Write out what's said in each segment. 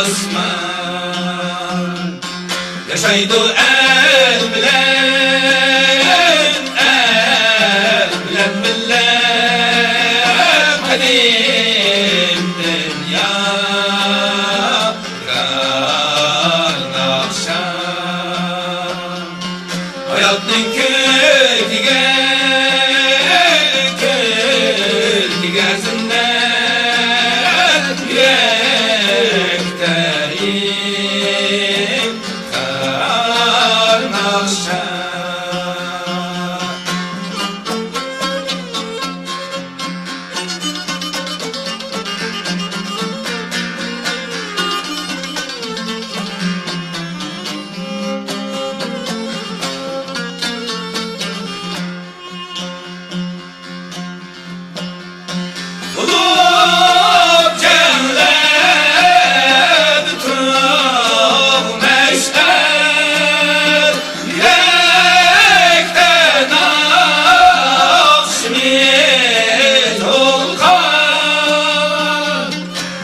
Osman yaşaydı el bilen kadim dünya kalnakşam hayatın köküge zinnet yürekterim kalnakşam Ulup cennet tümeşer yürekten akşimit olkan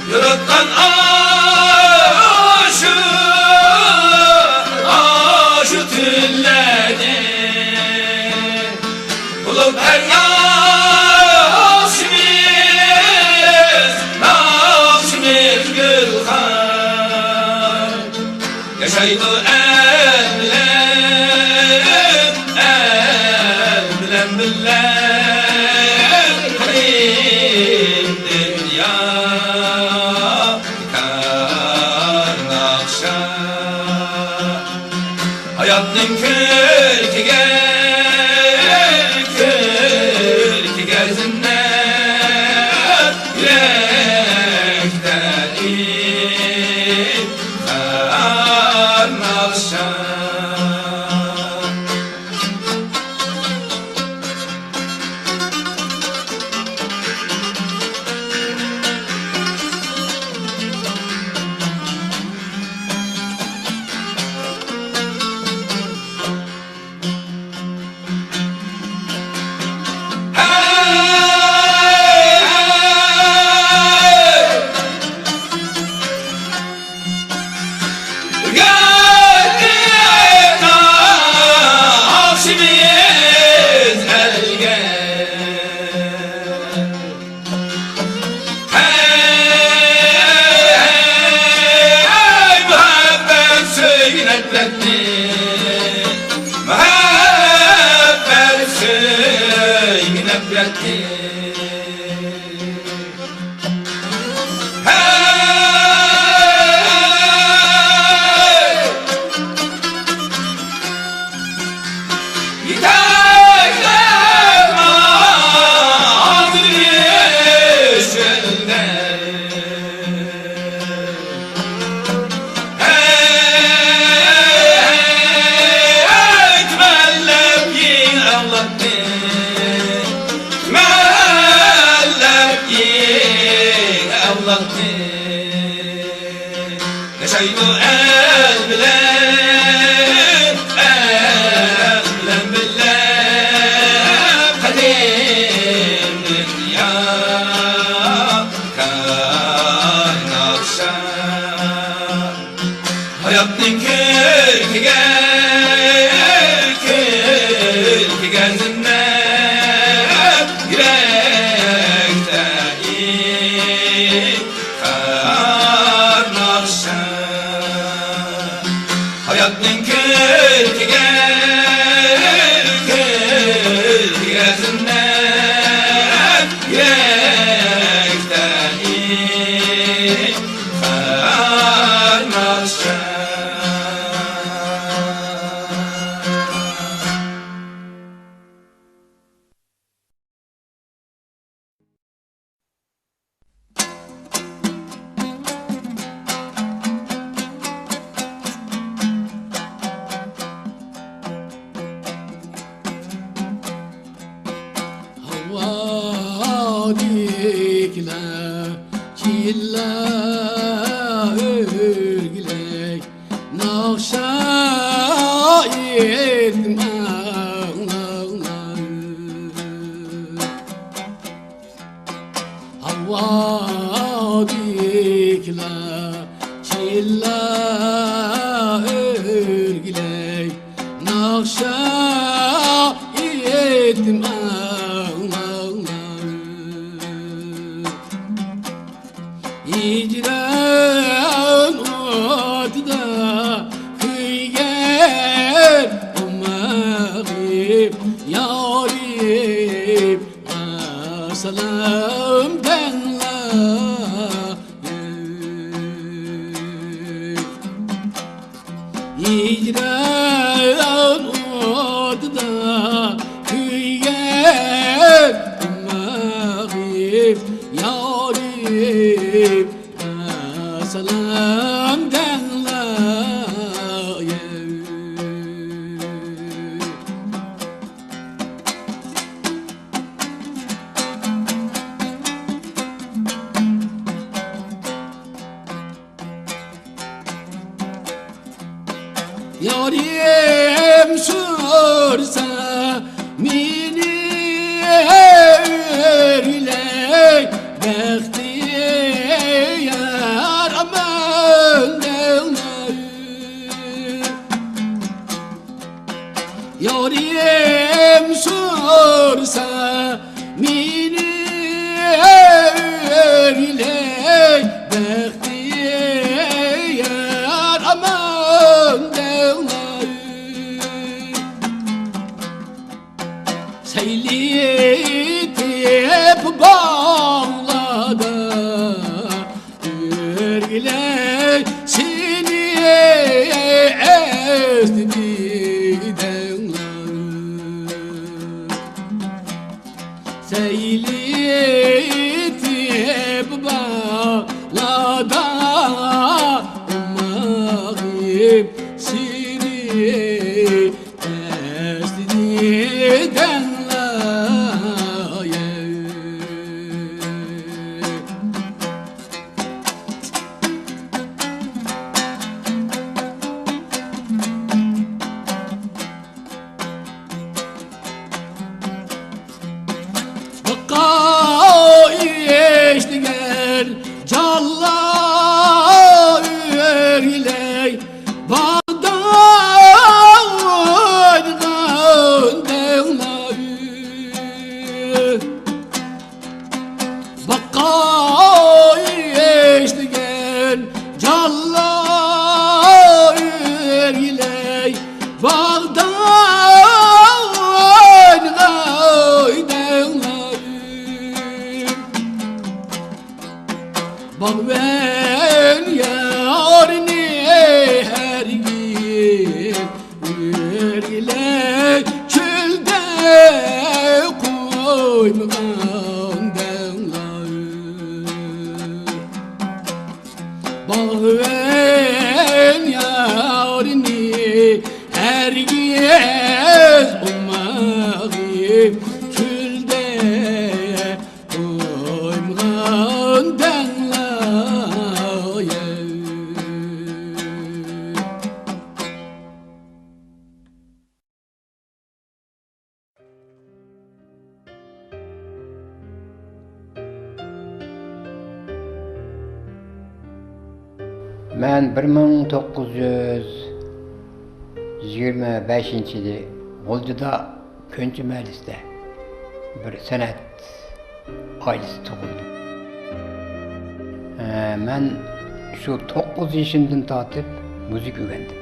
Yürükken aşı tülledi Ulup her yaşaydı el bilen kadim dünya kalnakşam hayatın kürküge zinnet yürekterim kalnakşam Muhabbet söyün ebretti Yitekler mağdur yeşilde yaşaydı el bilen kadim dünya kalnakşam hayatın kürküge zinnet yürekterim kalnakşam hayatın kürküge zinnet yürekterim kalnakşam Vadikler, çiller, örgülek, nakşa etmağlar. Vadikler, çiller, illa örgüley nakşa ettim ağlar İcran ortada kıyger umağım yarim asalam denla İcran ortada kıyger umağım yarim salam denla yarim sorsa mini öyle bekti yarim sorsa mini öyle behtiyar aman devler seylitip bağladı örgüler seni ezdi seylitip bağlada umağım seni esniden Calla örgüley bağdan gönderler Bakka eşligen calla örgüley bağdan gönderler Bak ben yarını her gün örgüle çölde koymadan denler Bak ben yarını her gün umağım çölde koymadan denler Ben 1925-yili G'o'ljuda Könçü Meclis'te bir sanat ailesi tug'ildim. Ben şu 9 yaşımdan tatip müzik öğrendim.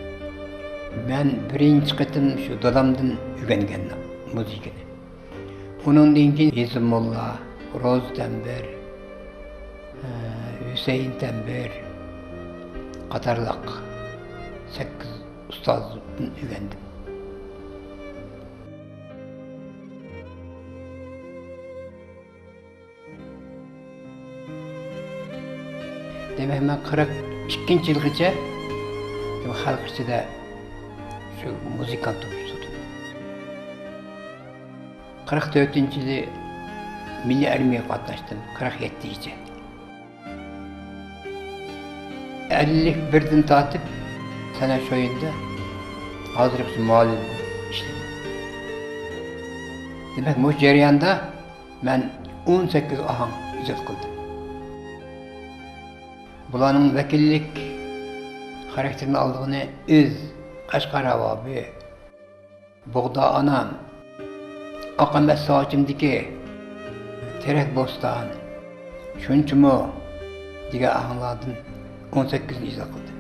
Ben birinci kıtım şu dadamdan öğrengendim müzikini. Onun dinki Hizmolla, Roz Tember, Hüseyin Tember, Katarlak 8 ustazdan öğrendim. Demek ben 42 yılgıca halk içinde şu müzikant olmuştum. 44 yılı Milli Armiyaya katlaştım, 47'ci. 51'den tatip sene şoyunda hazırlıkçı muallim işledim. Demek bu jarayonda ben 18 ahang icad kıldım. Bularning vakillik karakterini aldığını iz, Kaşgar abi, Buğda anam, Akamet saçımdaki, Terek bostan, şunçumu, diye ağladın 18. icra kıldı.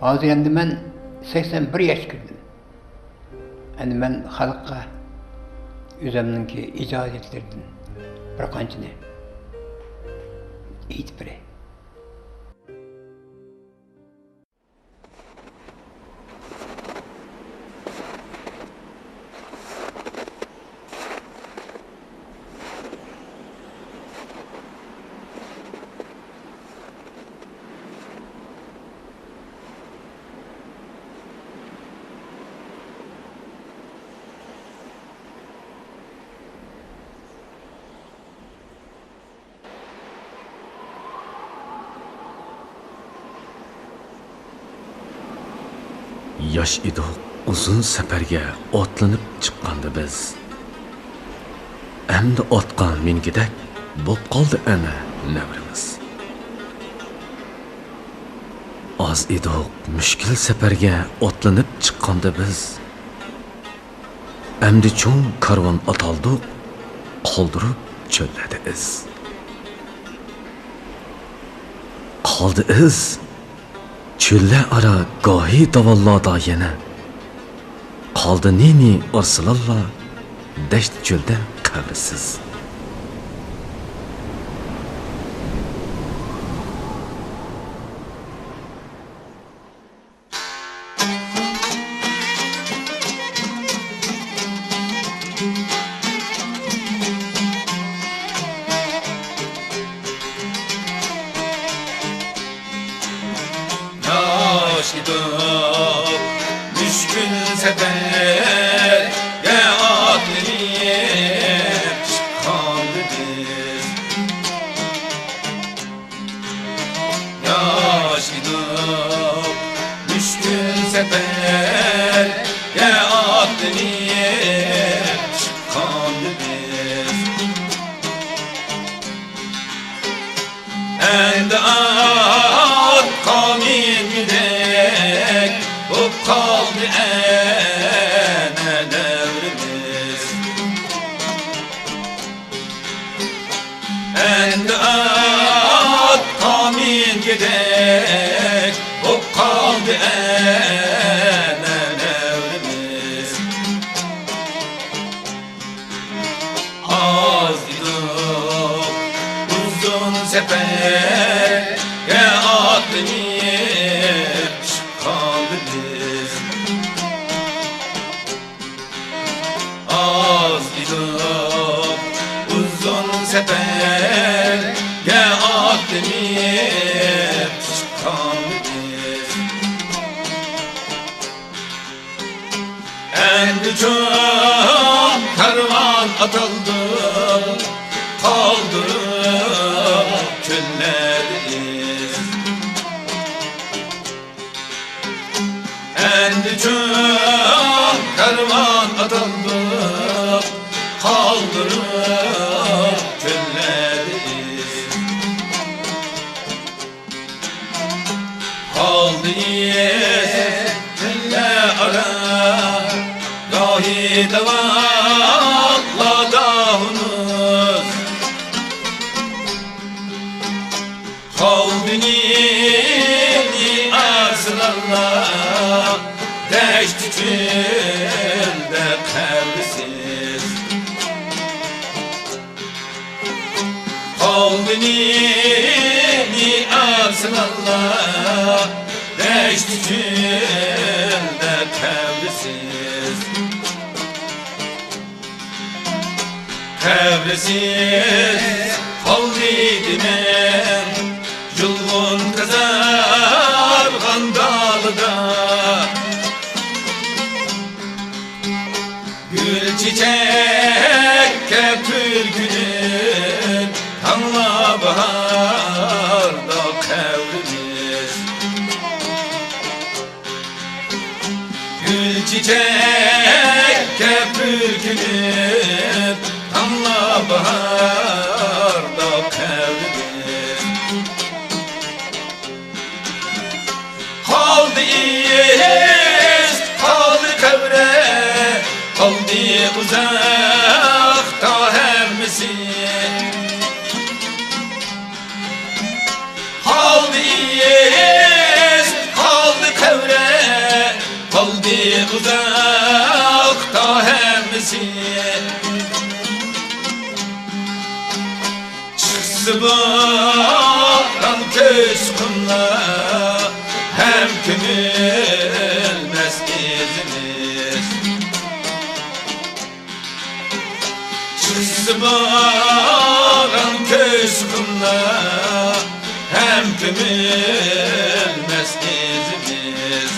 Hazır endi ben 81 yaş girdim. Endi ben halkka özümnünki icazetlerden bir kançını eğitip bire. Yosh edik, uzun safarga otlanib chiqqandi biz. Endi otgan mingidak bo'p qoldi ana navrimiz. Az edik, mushkul safarga otlanib chiqqandi biz. Endi cho'ng karvon ataldik, qoldirib cho'lladi iz. Qoldi iz. Çölle ara gahi davallada yana. Qaldı neni arsilalla, dasht çölde qavrisiz. Yaş idik, müşkül seferge atlayıp çıkandı biz. Yaş idik, müşkül seferge atlayıp çıkandı biz. Endi kamin gidek, bu kaldı ene devrimiz. Endi kamin gidek, bu kaldı ene devrimiz. Az idik, uzun sefer, atlayıp çıkandı biz. Az idik, uzun seferge atlayıp çıkandı biz. Endi çok karvan atıldı, kaldırıp çölleriz. Endi çok karvan atıldı, kaldırıp çölleriz. Kaldı çöller ara, gahi davatla dağınız. Kaldı nini arslanlar, deşti çölde kavrisiz. Kaldı nini arslanlar, deşti çölde kavrisiz. Kavrisiz kaldıydım ben, yılgın kızargan dalıda. Gül çiçekke türkünün, tanla baharda çiçekке bürkünüp Damla baharda kevrilir Kaldı iz, kaldı kevre Kaldı uzakta hemisi Kaldı iz, kaldı kevre Kaldı uzakta hemisi Çıksı baran köz kumla Hem kümülmez izimiz Çıksı baran köz kumla Hem kümülmez izimiz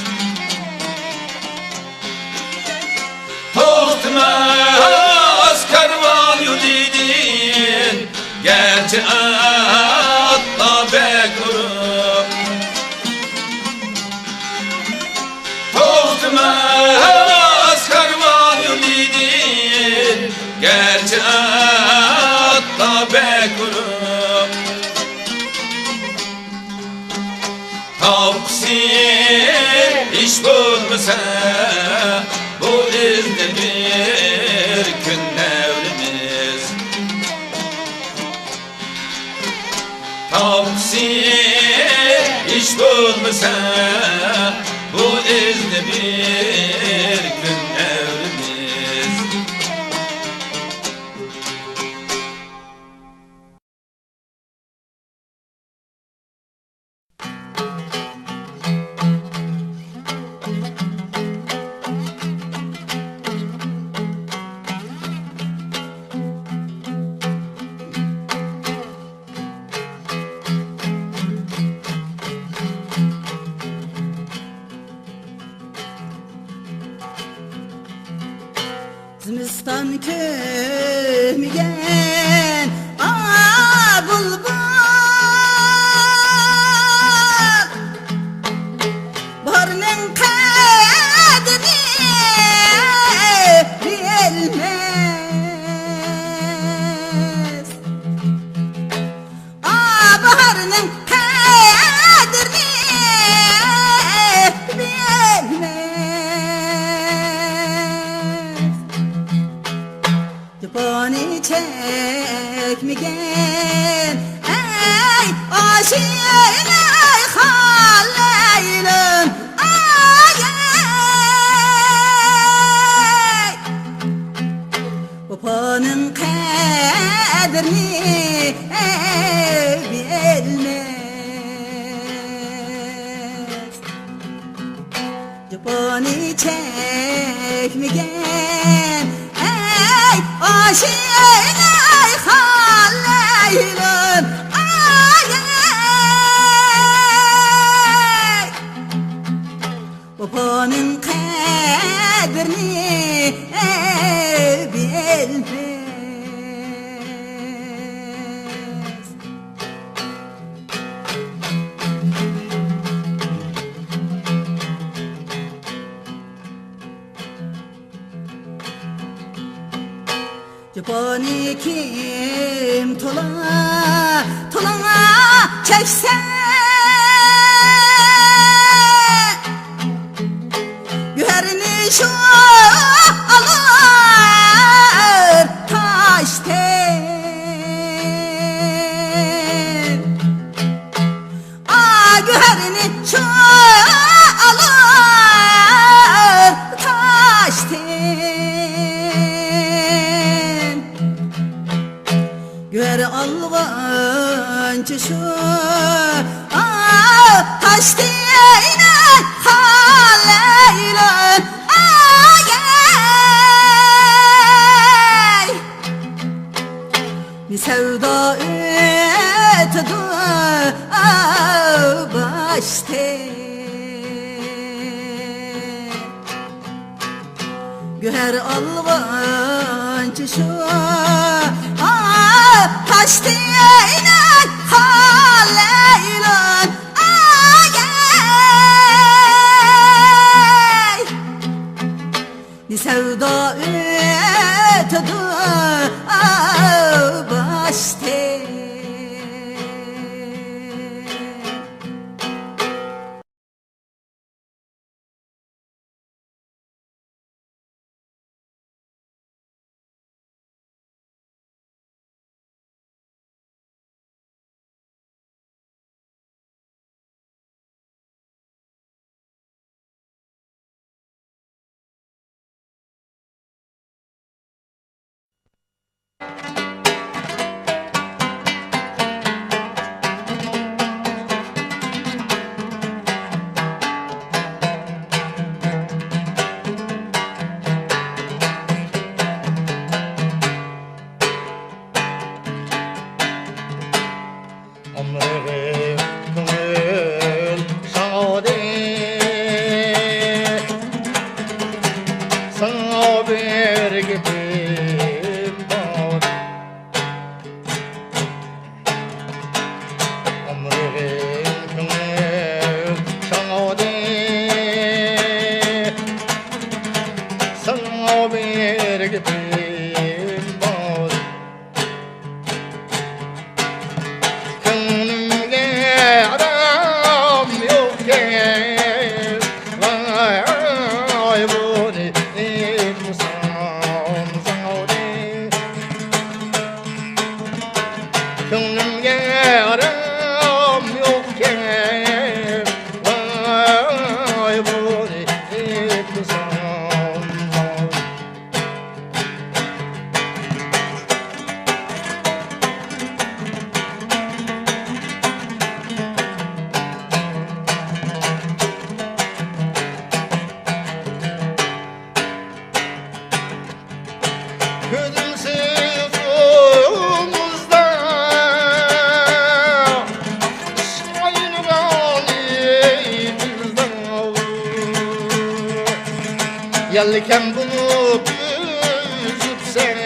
Tohtmaz karvan yudidin Gerçi atla bekurup Tohtmaz karvan yudidin Gerçi atla bekurup Tavksir iş bulmasa Bu izni bir gün devrimiz Tavksir iş bulmasa Bu izni bir gün devrimiz Zimistan kömgen bulbul Baharının kadrini bilmez Baharının kadrini bilmez Cepani çekmegen ey aşığın ey halleylüm ay ey Babanın kadrini bilmez Cepani çekmegen ey aşığın ey halleylüm ay ey Babanın kadrini bilmez Cepani kim tulana çekse Güherini şu alır taşten Güherini şu alır taşten Güher alğanca şu taş diyene haleylön ay ey Bir sevda ötüdü başten Güher alğanca şu taş diyene haleylön ay ey Yelken bulup yüzüp sen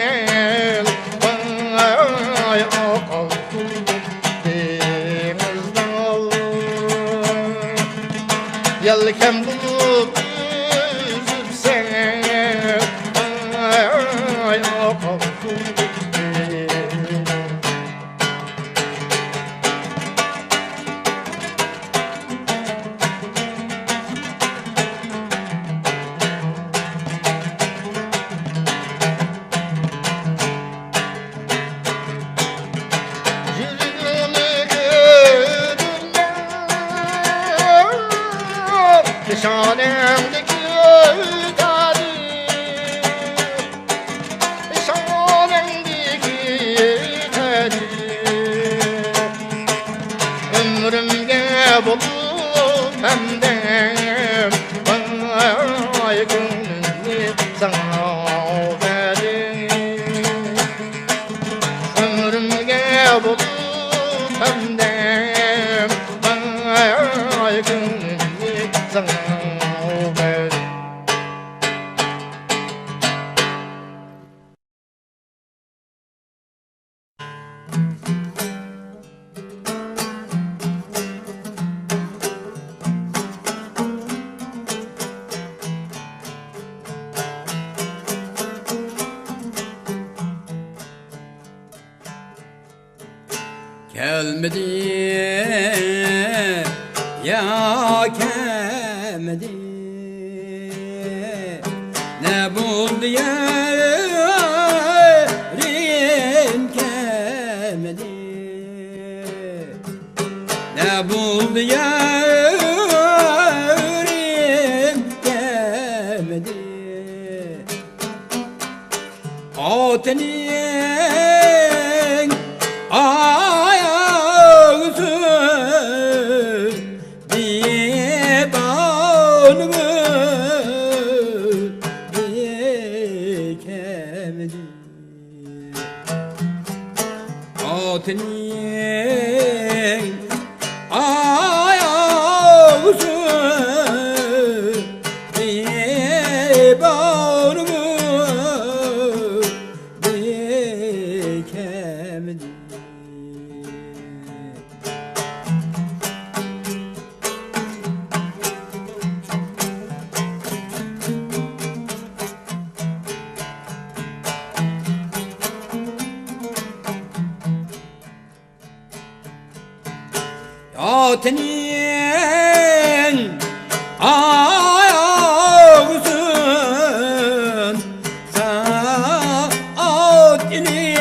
vay akal denizden Yelken bulup yüzüp sen vay akal Şanemdeki ödari Şanemdeki ödari Ömrümge bulup hemdem Vay gönlümü sana verin Ömrümge bulup hemdem Vay gönlümü sana Gelmedi ya gelmedi Ne buldu yerin gelmedi Ne buldu yerin gelmedi O tenin ayağısı diye bağımı dikemedi Atının ayağısı diye bağımı dikemedi Atının ayağısın saat ile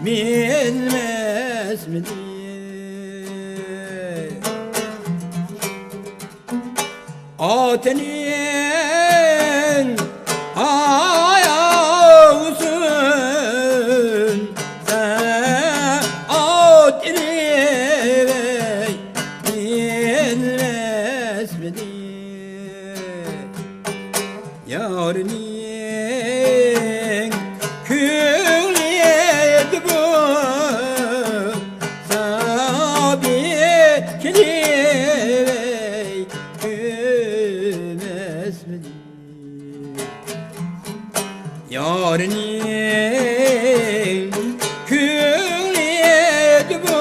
bilmez mi diye Atının ayağısın saat ile bilmez mi diye Yarının külliyeti bu sabit kilivey gülmez mi diye Yarının külliyeti bu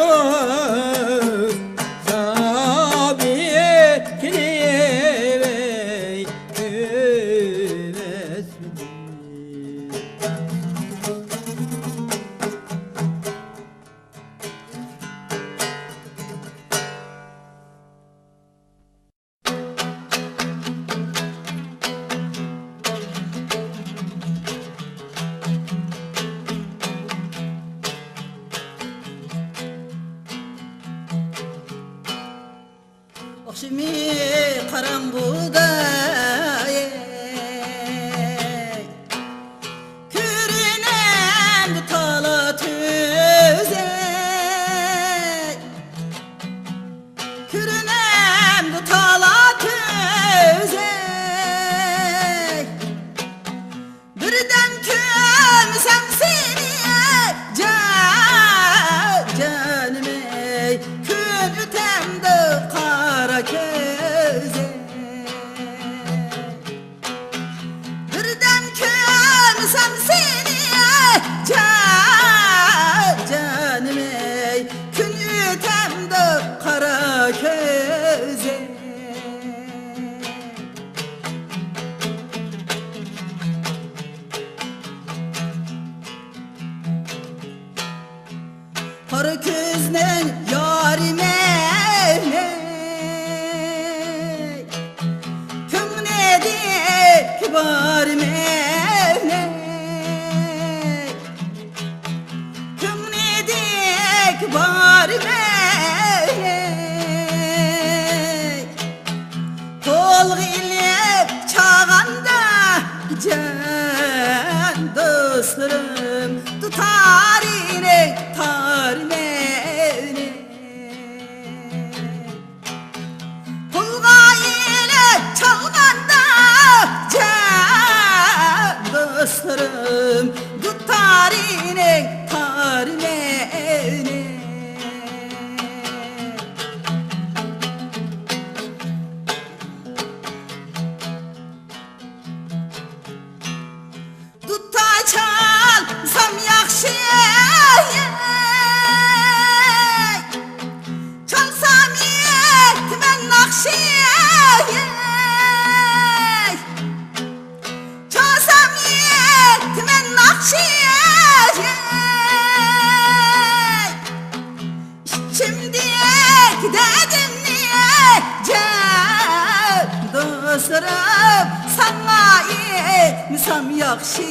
sabit kilivey gülmez mi diye Okşimi karanguda Kürünen tala tüze Kürünen tala tüze Birden kömsem seni canime Kün ütemde kara köze yar meni. Tutta çalsam yaxşı, çalsam yetmən naxşı, çalsam yetmən naxşı. Şimdilik dedim niyece dostlarım, sana etmisem yaxşı.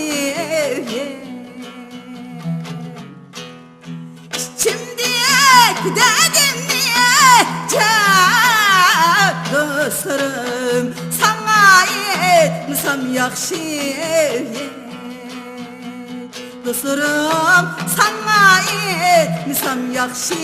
Şimdilik dedim niyece dostlarım, sana etmisem yaxşı. Dostlarım, sana etmisem yaxşı.